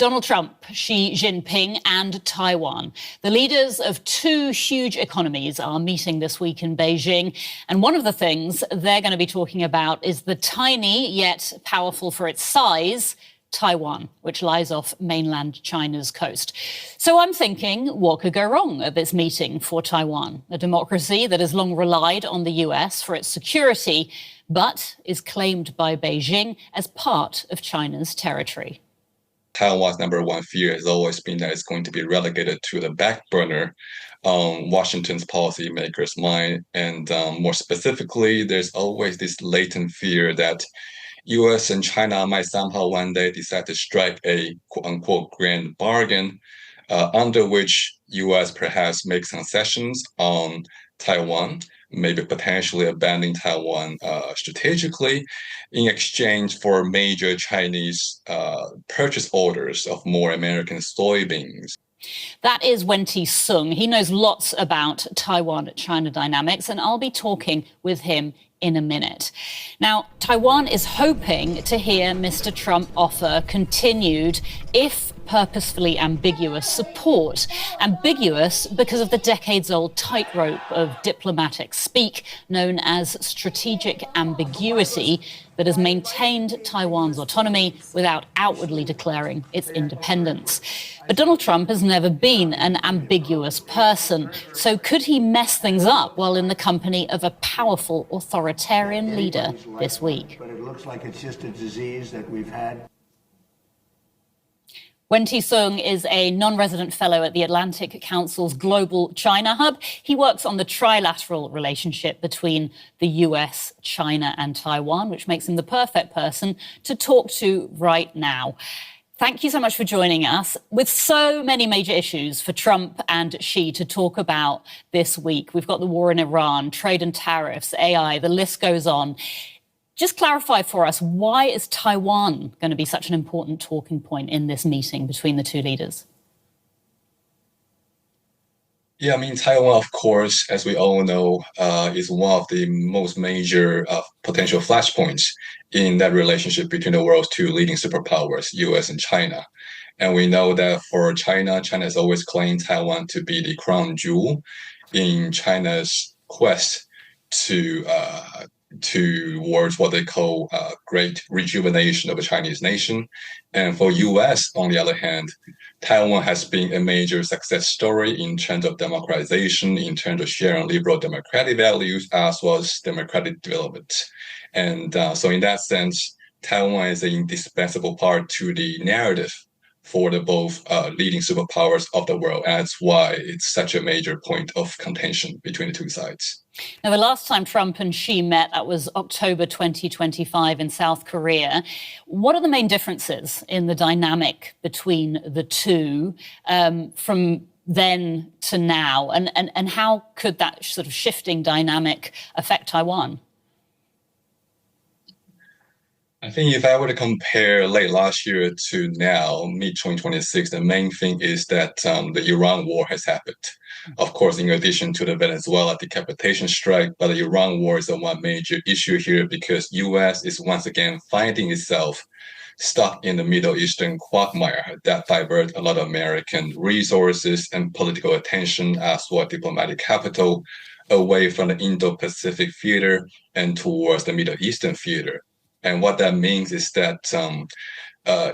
Donald Trump, Xi Jinping and Taiwan. The leaders of two huge economies are meeting this week in Beijing. And one of the things they're going to be talking about is the tiny yet powerful for its size Taiwan, which lies off mainland China's coast. So I'm thinking, what could go wrong at this meeting for Taiwan, a democracy that has long relied on the US for its security, but is claimed by Beijing as part of China's territory. Taiwan's number one fear has always been that it's going to be relegated to the back burner on Washington's policymakers' mind. And more specifically, there's always this latent fear that US and China might somehow one day decide to strike a quote-unquote grand bargain under which US perhaps makes concessions on Taiwan, maybe potentially abandoning Taiwan strategically in exchange for major Chinese purchase orders of more American soybeans. That is Wen-Ti. He knows lots about Taiwan-China dynamics, and I'll be talking with him in a minute. Now, Taiwan is hoping to hear Mr. Trump offer continued, if purposefully ambiguous, support. Ambiguous because of the decades-old tightrope of diplomatic speak known as strategic ambiguity that has maintained Taiwan's autonomy without outwardly declaring its independence. But Donald Trump has never been an ambiguous person. So could he mess things up while in the company of a powerful authoritarian leader this week? But it looks like it's just a disease that we've had. Wen-Ti is a non-resident fellow at the Atlantic Council's Global China Hub. He works on the trilateral relationship between the US, China and Taiwan, which makes him the perfect person to talk to right now. Thank you so much for joining us. With so many major issues for Trump and Xi to talk about this week, we've got the war in Iran, trade and tariffs, AI, the list goes on. Just clarify for us, why is Taiwan going to be such an important talking point in this meeting between the two leaders? Yeah, I mean, Taiwan, of course, as we all know, is one of the most major potential flashpoints in that relationship between the world's two leading superpowers, US and China. And we know that for China, China has always claimed Taiwan to be the crown jewel in China's quest towards what they call great rejuvenation of the Chinese nation. And for US, on the other hand, Taiwan has been a major success story in terms of democratization, in terms of sharing liberal democratic values, as well as democratic development. And so in that sense, Taiwan is an indispensable part to the narrative for the both leading superpowers of the world. And that's why it's such a major point of contention between the two sides. Now, the last time Trump and Xi met, that was October 2025 in South Korea. What are the main differences in the dynamic between the two from then to now? And how could that sort of shifting dynamic affect Taiwan? I think if I were to compare late last year to now, mid-2026, the main thing is that the Iran war has happened. Of course, in addition to the Venezuela decapitation strike, but the Iran war is the one major issue here because US is once again finding itself stuck in the Middle Eastern quagmire that diverts a lot of American resources and political attention as well as diplomatic capital away from the Indo-Pacific theater and towards the Middle Eastern theater. And what that means is that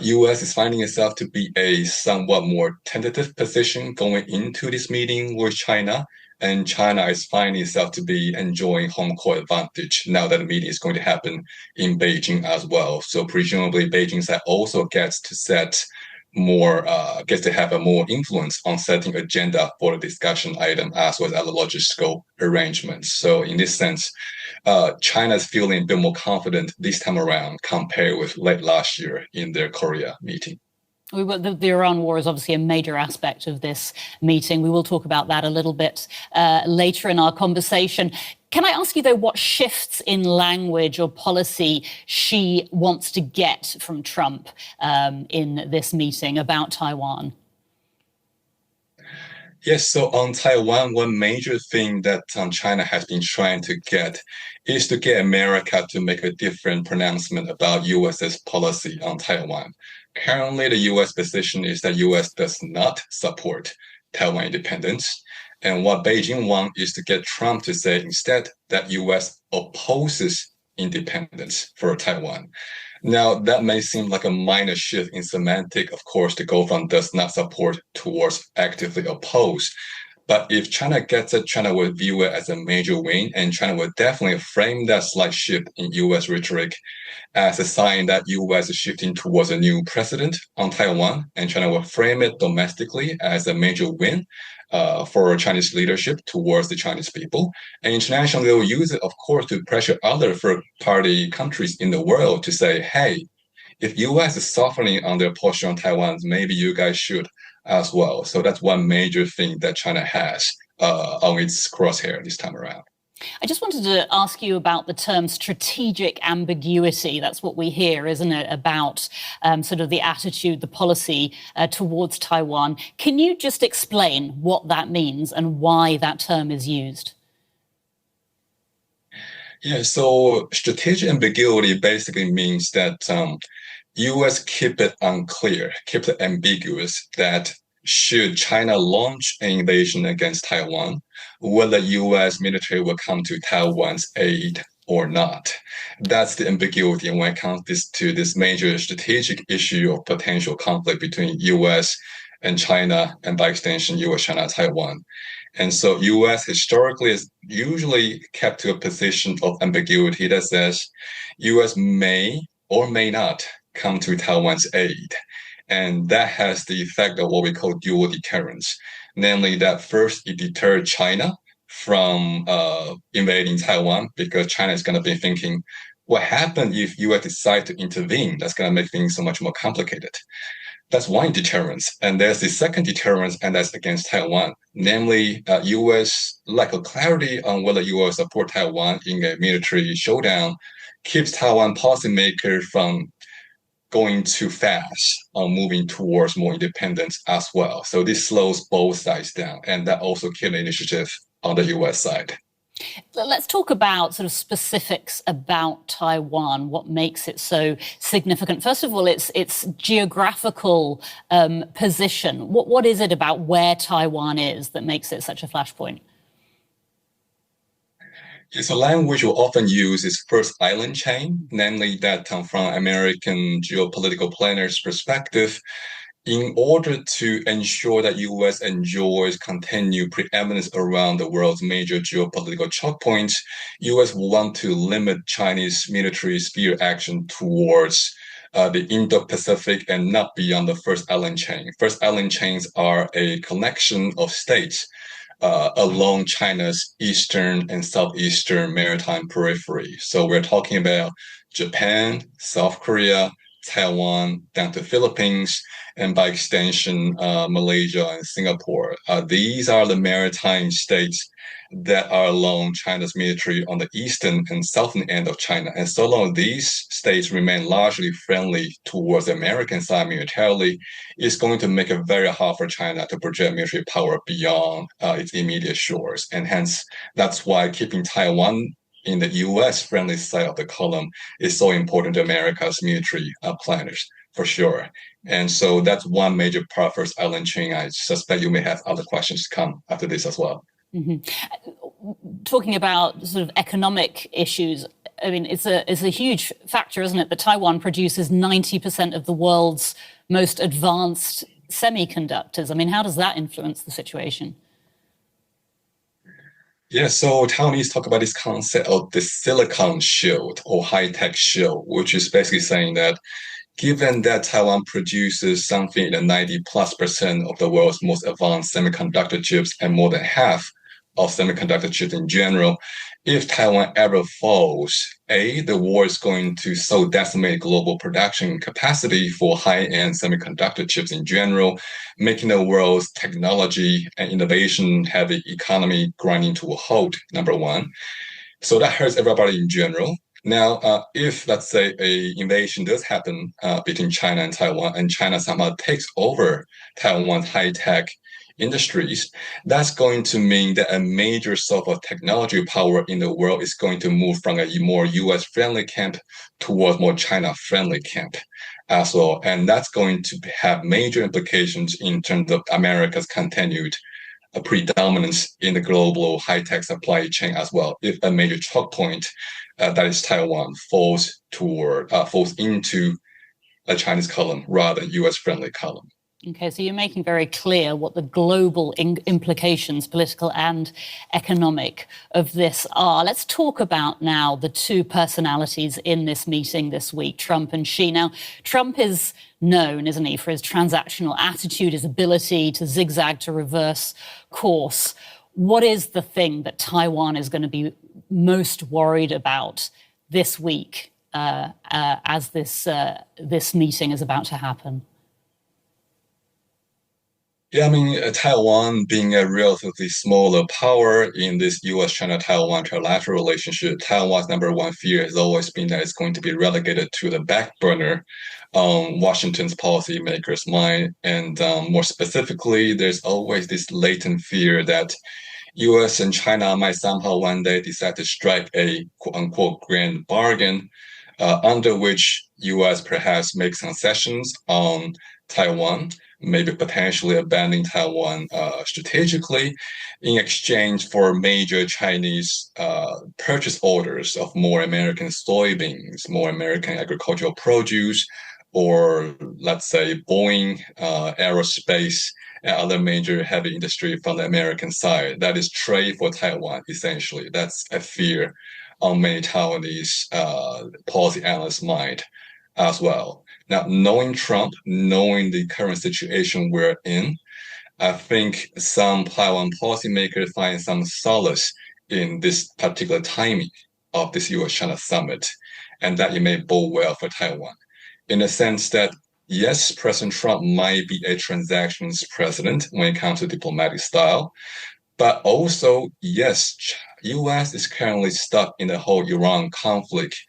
U.S. is finding itself to be a somewhat more tentative position going into this meeting with China, and China is finding itself to be enjoying home court advantage now that the meeting is going to happen in Beijing as well. So presumably Beijing side also gets to set more, gets to have a more influence on setting agenda for the discussion item as well as other logistical arrangements. So in this sense, China's feeling a bit more confident this time around compared with late last year in their Korea meeting. The Iran war is obviously a major aspect of this meeting. We will talk about that a little bit later in our conversation. Can I ask you, though, what shifts in language or policy Xi wants to get from Trump in this meeting about Taiwan? Yes, so on Taiwan, one major thing that China has been trying to get is to get America to make a different pronouncement about US's policy on Taiwan. Currently, the U.S. position is that U.S. does not support Taiwan independence. And what Beijing wants is to get Trump to say instead that U.S. opposes independence for Taiwan. Now, that may seem like a minor shift in semantic, of course, to go from does not support towards actively oppose. But if China gets it, China will view it as a major win, and China will definitely frame that slight shift in U.S. rhetoric as a sign that U.S. is shifting towards a new president on Taiwan, and China will frame it domestically as a major win for Chinese leadership towards the Chinese people. And internationally, they will use it, of course, to pressure other third-party countries in the world to say, hey, if U.S. is softening on their posture on Taiwan, maybe you guys should as well. So that's one major thing that China has on its crosshair this time around. I just wanted to ask you about the term strategic ambiguity. That's what we hear, isn't it, about sort of the attitude, the policy towards Taiwan. Can you just explain what that means and why that term is used? Yeah, so strategic ambiguity basically means that U.S. keep it unclear, keep it ambiguous that should China launch an invasion against Taiwan, whether U.S. military will come to Taiwan's aid or not. That's the ambiguity when it comes to this major strategic issue of potential conflict between U.S. and China, and by extension, U.S., China, Taiwan. And so U.S. historically is usually kept to a position of ambiguity that says U.S. may or may not come to Taiwan's aid. And that has the effect of what we call dual deterrence, namely that first it deterred China from invading Taiwan because China is going to be thinking, what happened if U.S. decide to intervene? That's going to make things so much more complicated. That's one deterrence. And there's the second deterrence, and that's against Taiwan, namely U.S. lack of clarity on whether U.S. support Taiwan in a military showdown keeps Taiwan policymakers from going too fast on moving towards more independence as well. So this slows both sides down, and that also kills the initiative on the U.S. side. Let's talk about sort of specifics about Taiwan, what makes it so significant. First of all, its geographical position. What is it about where Taiwan is that makes it such a flashpoint? It's a language we often use is first island chain, namely that from American geopolitical planners' perspective, in order to ensure that U.S. enjoys continued preeminence around the world's major geopolitical choke points, U.S. want to limit Chinese military sphere action towards the Indo-Pacific and not beyond the first island chain. First island chains are a collection of states along China's eastern and southeastern maritime periphery. So we're talking about Japan, South Korea, Taiwan, down to Philippines, and by extension, Malaysia and Singapore. These are the maritime states that are along China's military on the eastern and southern end of China. And so long as these states remain largely friendly towards the American side militarily, it's going to make it very hard for China to project military power beyond its immediate shores. And hence, that's why keeping Taiwan in the U.S. friendly side of the column is so important to America's military planners, for sure. And so that's one major part, first island chain. I suspect you may have other questions to come after this as well. Mm-hmm. Talking about sort of economic issues, I mean, it's a huge factor, isn't it, that Taiwan produces 90% of the world's most advanced semiconductors. I mean, how does that influence the situation? Yeah, so Taiwanese talk about this concept of the silicon shield or high-tech shield, which is basically saying that given that Taiwan produces something in the 90+% of the world's most advanced semiconductor chips and more than half of semiconductor chips in general, if Taiwan ever falls, the war is going to so decimate global production capacity for high-end semiconductor chips in general, making the world's technology and innovation-heavy economy grinding to a halt, number one. So that hurts everybody in general. Now, if, let's say, an invasion does happen between China and Taiwan, and China somehow takes over Taiwan's high-tech industries, that's going to mean that a major source of technology power in the world is going to move from a more US-friendly camp towards more China-friendly camp. as well. And that's going to have major implications in terms of America's continued predominance in the global high-tech supply chain as well. If a major choke point, that is Taiwan, falls into a Chinese column rather than US-friendly column. Okay, so you're making very clear what the global implications, political and economic, of this are. Let's talk about now the two personalities in this meeting this week, Trump and Xi. Now, Trump is known, isn't he, for his transactional attitude, his ability to zigzag, to reverse course. What is the thing that Taiwan is going to be most worried about this week as this meeting is about to happen? Yeah, I mean, Taiwan being a relatively smaller power in this US-China-Taiwan trilateral relationship, Taiwan's number one fear has always been that it's going to be relegated to the back burner on Washington's policymakers' mind. And more specifically, there's always this latent fear that US and China might somehow one day decide to strike a quote-unquote grand bargain under which US perhaps makes concessions on Taiwan, maybe potentially abandoning Taiwan strategically in exchange for major Chinese purchase orders of more American soybeans, more American agricultural produce, or let's say Boeing, aerospace, and other major heavy industry from the American side. That is trade for Taiwan, essentially. That's a fear on many Taiwanese policy analysts' mind as well. Now, knowing Trump, knowing the current situation we're in, I think some Taiwan policymakers find some solace in this particular timing of this US-China summit, and that it may bode well for Taiwan, in the sense that, yes, President Trump might be a transactions president when it comes to diplomatic style, but also, yes, US is currently stuck in the whole Iran conflict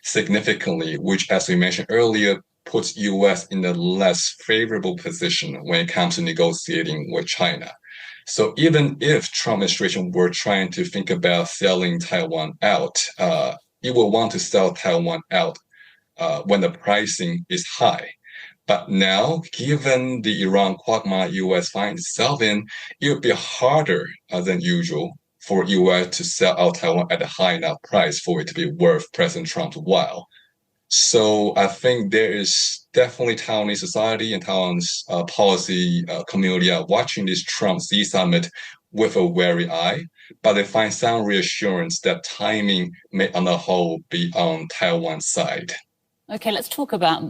significantly, which, as we mentioned earlier, puts US in a less favorable position when it comes to negotiating with China. So even if Trump administration were trying to think about selling Taiwan out, it will want to sell Taiwan out when the pricing is high. But now, given the Iran quagmire US finds itself in, it would be harder than usual for US to sell out Taiwan at a high enough price for it to be worth President Trump's while. So I think there is definitely Taiwanese society and Taiwan's policy community are watching this Trump-Xi summit with a wary eye, but they find some reassurance that timing may on the whole be on Taiwan's side. Okay, let's talk about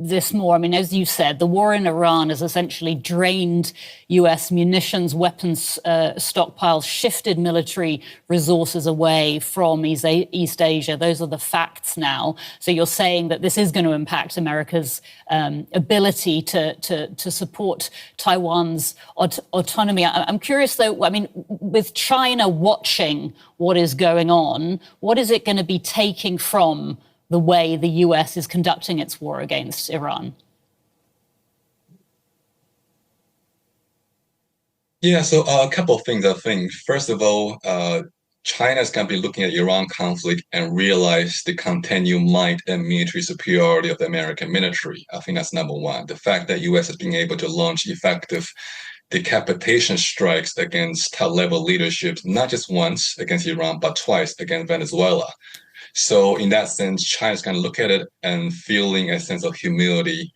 this more. I mean, as you said, the war in Iran has essentially drained US munitions, weapons stockpiles, shifted military resources away from East Asia. Those are the facts now. So you're saying that this is going to impact America's ability to support Taiwan's autonomy. I'm curious, though, I mean, with China watching what is going on, what is it going to be taking from the way the US is conducting its war against Iran? Yeah, so a couple of things, I think. First of all, China's going to be looking at Iran conflict and realize the continued might and military superiority of the American military. I think that's number one. The fact that US has been able to launch effective decapitation strikes against top-level leadership, not just once against Iran, but twice against Venezuela. So in that sense, China's going to look at it and feeling a sense of humility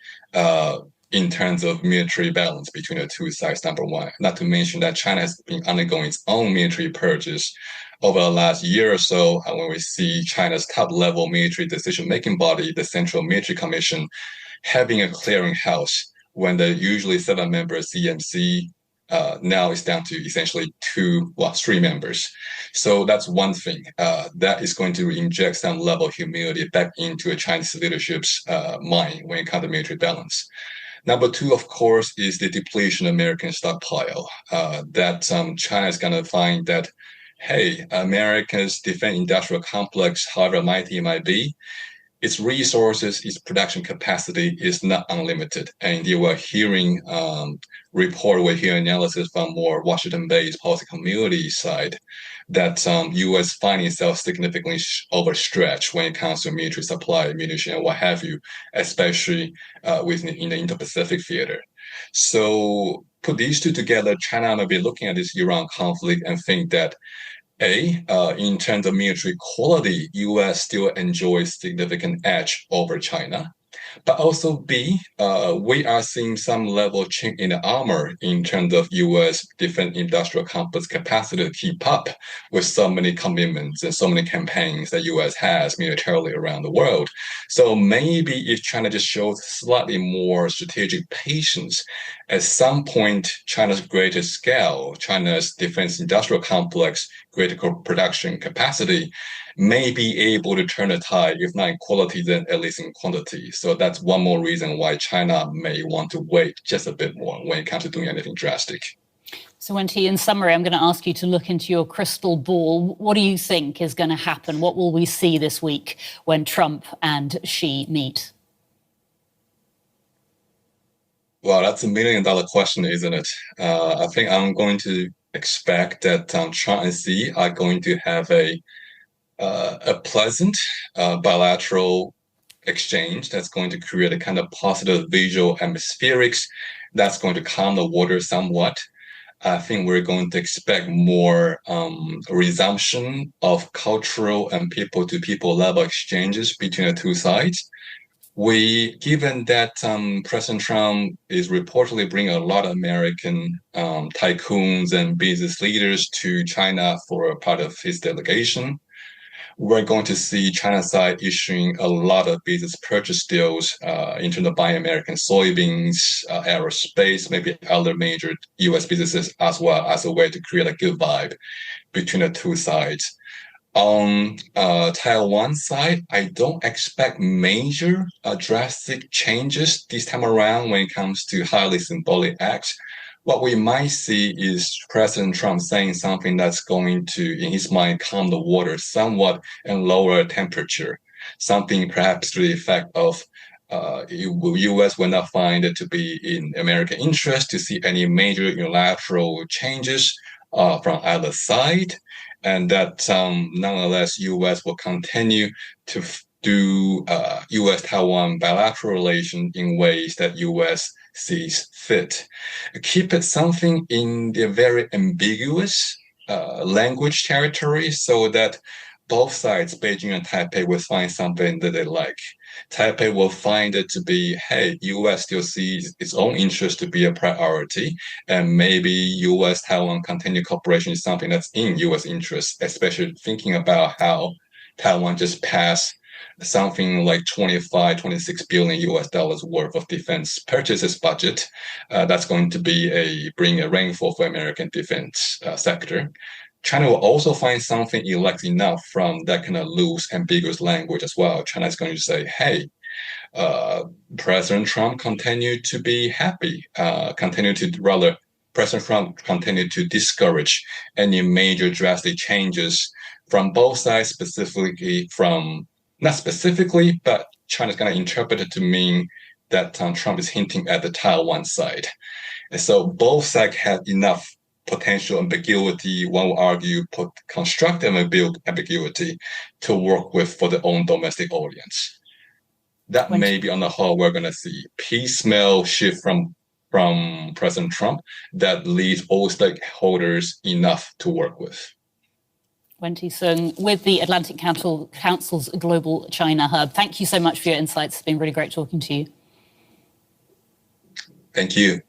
in terms of military balance between the two sides, number one. Not to mention that China has been undergoing its own military purges over the last year or so, when we see China's top-level military decision-making body, the Central Military Commission, having a clearinghouse when the usually 7-member CMC now is down to essentially 3 members. So that's one thing that is going to inject some level of humility back into a Chinese leadership's mind when it comes to military balance. Number two, of course, is the depletion of American stockpile. That China is going to find that, hey, America's defense industrial complex, however mighty it might be, its resources, its production capacity is not unlimited. And you are hearing report, we hear analysis from more Washington-based policy community side that U.S. find itself significantly overstretched when it comes to military supply, munition, and what have you, especially in the Indo-Pacific theater. So put these two together, China may be looking at this Iran conflict and think that in terms of military quality, U.S. still enjoys significant edge over China. But also B, we are seeing some level of chink in the armor in terms of U.S. defense industrial complex capacity to keep up with so many commitments and so many campaigns that U.S. has militarily around the world. So maybe if China just shows slightly more strategic patience, at some point, China's greater scale, China's defense industrial complex, greater production capacity, may be able to turn the tide, if not in quality, then at least in quantity. So that's one more reason why China may want to wait just a bit more when it comes to doing anything drastic. So, Wen-Ti, in summary, I'm going to ask you to look into your crystal ball. What do you think is going to happen? What will we see this week when Trump and Xi meet? Well, that's $1 million question, isn't it? I think I'm going to expect that Trump and Xi are going to have a pleasant bilateral exchange that's going to create a kind of positive visual atmospherics that's going to calm the water somewhat. I think we're going to expect more resumption of cultural and people-to-people level exchanges between the two sides. Given that President Trump is reportedly bringing a lot of American tycoons and business leaders to China for a part of his delegation, we're going to see China side issuing a lot of business purchase deals in terms of buying American soybeans, aerospace, maybe other major U.S. businesses as well, as a way to create a good vibe between the two sides. On Taiwan side, I don't expect major drastic changes this time around when it comes to highly symbolic acts. What we might see is President Trump saying something that's going to, in his mind, calm the water somewhat and lower temperature. Something perhaps to the effect of U.S. will not find it to be in American interest to see any major unilateral changes from either side, and that nonetheless U.S. will continue to do U.S.-Taiwan bilateral relations in ways that U.S. sees fit. Keep it something in the very ambiguous language territory so that both sides, Beijing and Taipei, will find something that they like. Taipei will find it to be, hey, U.S. still sees its own interest to be a priority, and maybe U.S.-Taiwan continued cooperation is something that's in U.S. interest, especially thinking about how Taiwan just passed something like 26 billion US dollars worth of defense purchases budget. That's going to bring a rainfall for American defense sector. China will also find something it likes enough from that kind of loose, ambiguous language as well. China is going to say, hey, President Trump continued to be happy, President Trump continued to discourage any major drastic changes from both sides, not specifically, but China's going to interpret it to mean that Trump is hinting at the Taiwan side. And so both sides have enough potential ambiguity, one would argue constructive ambiguity, to work with for their own domestic audience. That may be on the whole, we're going to see piecemeal shift from President Trump that leaves all stakeholders enough to work with. Wen-Ti Sung with the Atlantic Council's Global China Hub. Thank you so much for your insights. It's been really great talking to you. Thank you.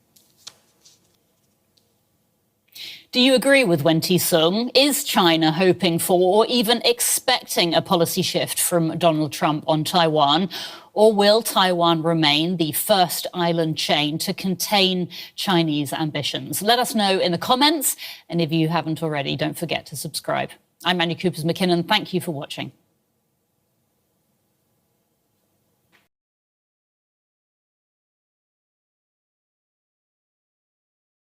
Do you agree with Wen-Ti Sung? Is China hoping for or even expecting a policy shift from Donald Trump on Taiwan? Or will Taiwan remain the first island chain to contain Chinese ambitions? Let us know in the comments. And if you haven't already, don't forget to subscribe. I'm Mandy Coopers-McKinnon. Thank you for watching.